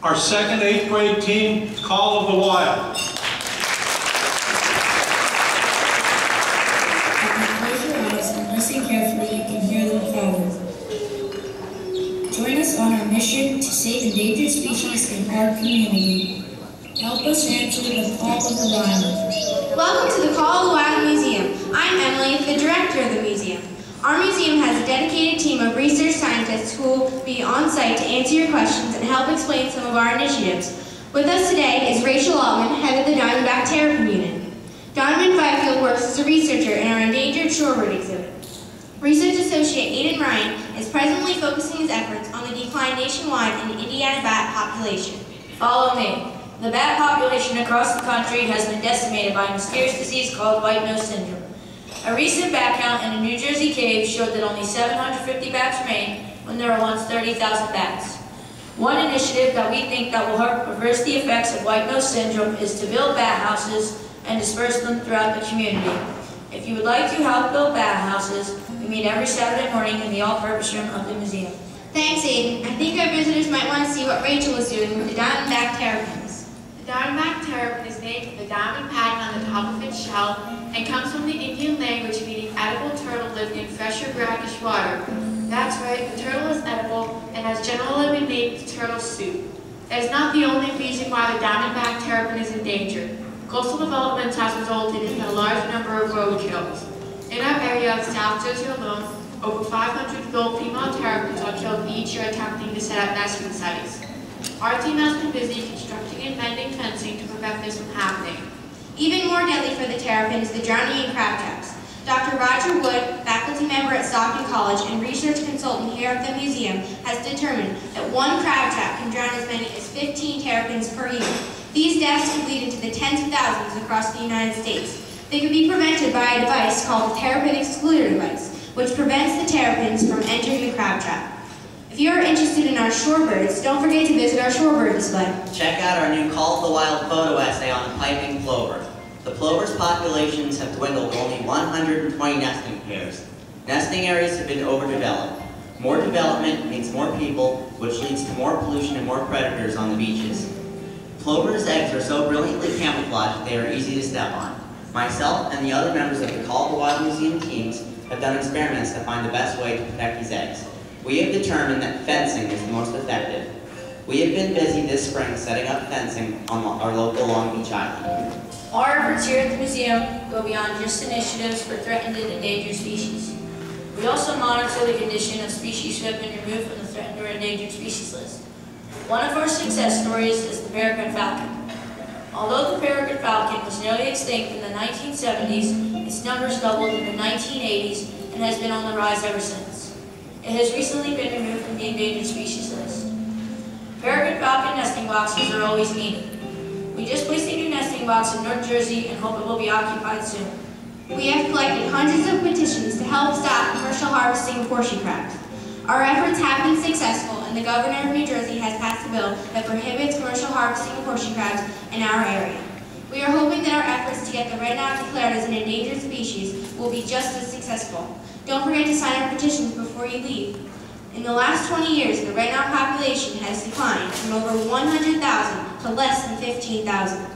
our second 8th grade team, Call of the Wild. Close your eyes and listen carefully. You can hear them calling. Join us on our mission to save endangered species in our community. Help us answer the call of the wild. Welcome to the Call of the Wild Museum. I'm Emily, the director of the museum. Our museum has a dedicated team of research scientists who will be on site to answer your questions and help explain some of our initiatives. With us today is Rachel Altman, head of the Diamondback Terrapin Unit. Donovan Fifield works as a researcher in our endangered shorebird exhibit. Research associate Aidan Ryan is presently focusing his efforts on the decline nationwide in the Indiana bat population. Follow me. The bat population across the country has been decimated by a mysterious disease called white nose syndrome. A recent bat count in a New Jersey cave showed that only 750 bats remained when there were once 30,000 bats. One initiative that we think that will help reverse the effects of white nose syndrome is to build bat houses and disperse them throughout the community. If you would like to help build bat houses, we meet every Saturday morning in the all-purpose room of the museum. Thanks, Aidan. I think our visitors might want to see what Rachel is doing with the Diamondback terrapins. The Diamondback terrapin is named for the diamond pattern on the top of its shell and comes from the Indian language meaning edible turtle living in fresh or brackish water. That's right, the turtle is edible and has generally been named turtle soup. That is not the only reason why the Diamondback terrapin is endangered. Coastal development has resulted in a large number of roadkills. In our area of South Jersey alone, over 500 adult female terrapins are killed each year attempting to set up nesting sites. Our team has been busy constructing and mending fencing to prevent this from happening. Even more deadly for the terrapin is the drowning in crab traps. Dr. Roger Wood, faculty member at Stockton College and research consultant here at the museum, has determined that one crab trap can drown as many as 15 terrapins per year. These deaths could lead into the tens of thousands across the United States. They could be prevented by a device called the Terrapin Excluder Device, which prevents the terrapins from entering the crab trap. If you are interested in our shorebirds, don't forget to visit our shorebird display. Check out our new Call of the Wild photo essay on the piping plover. The plover's populations have dwindled to only 120 nesting pairs. Nesting areas have been overdeveloped. More development means more people, which leads to more pollution and more predators on the beaches. Plover's eggs are so brilliantly camouflaged they are easy to step on. Myself and the other members of the Call of the Wild Museum teams have done experiments to find the best way to protect these eggs. We have determined that fencing is the most effective. We have been busy this spring setting up fencing on our local Long Beach Island. Our efforts here at the museum go beyond just initiatives for threatened and endangered species. We also monitor the condition of species who have been removed from the threatened or endangered species list. One of our success stories is the peregrine falcon. Although the peregrine falcon was nearly extinct in the 1970s, its numbers doubled in the 1980s and has been on the rise ever since. It has recently been removed from the endangered species list. Peregrine falcon nesting boxes are always needed. We just placed a new nesting box in North Jersey and hope it will be occupied soon. We have collected hundreds of petitions to help stop commercial harvesting of horseshoe crabs. Our efforts have been successful, and the governor of New Jersey has passed a bill that prohibits commercial harvesting of horseshoe crabs in our area. We are hoping that our efforts to get the red knot declared as an endangered species will be just as successful. Don't forget to sign our petitions before you leave. In the last 20 years, the red knot population has declined from over 100,000 to less than 15,000. To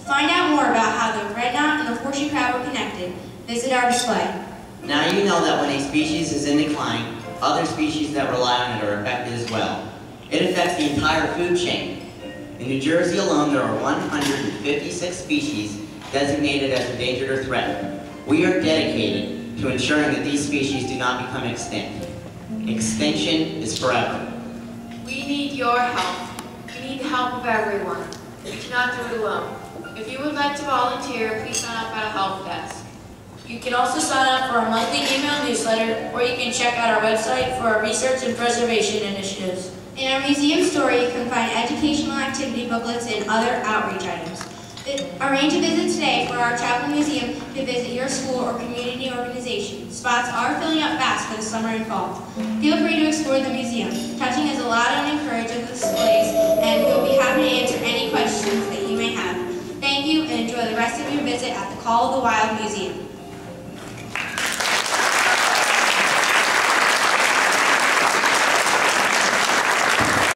find out more about how the red knot and the horseshoe crab are connected, visit our display. Now you know that when a species is in decline, other species that rely on it are affected as well. It affects the entire food chain. In New Jersey alone, there are 156 species designated as endangered or threatened. We are dedicated to ensuring that these species do not become extinct. Extinction is forever. We need your help. We need the help of everyone. We cannot do it alone. If you would like to volunteer, please sign up at a help desk. You can also sign up for our monthly email newsletter, or you can check out our website for our research and preservation initiatives. In our museum store, you can find educational activity booklets and other outreach items. Arrange a visit today for our traveling museum to visit your school or community organization. Spots are filling up fast for the summer and fall. Feel free to explore the museum. Touching is allowed and encouraged at the displays, and we'll be happy to answer any questions that you may have. Thank you, and enjoy the rest of your visit at the Call of the Wild Museum.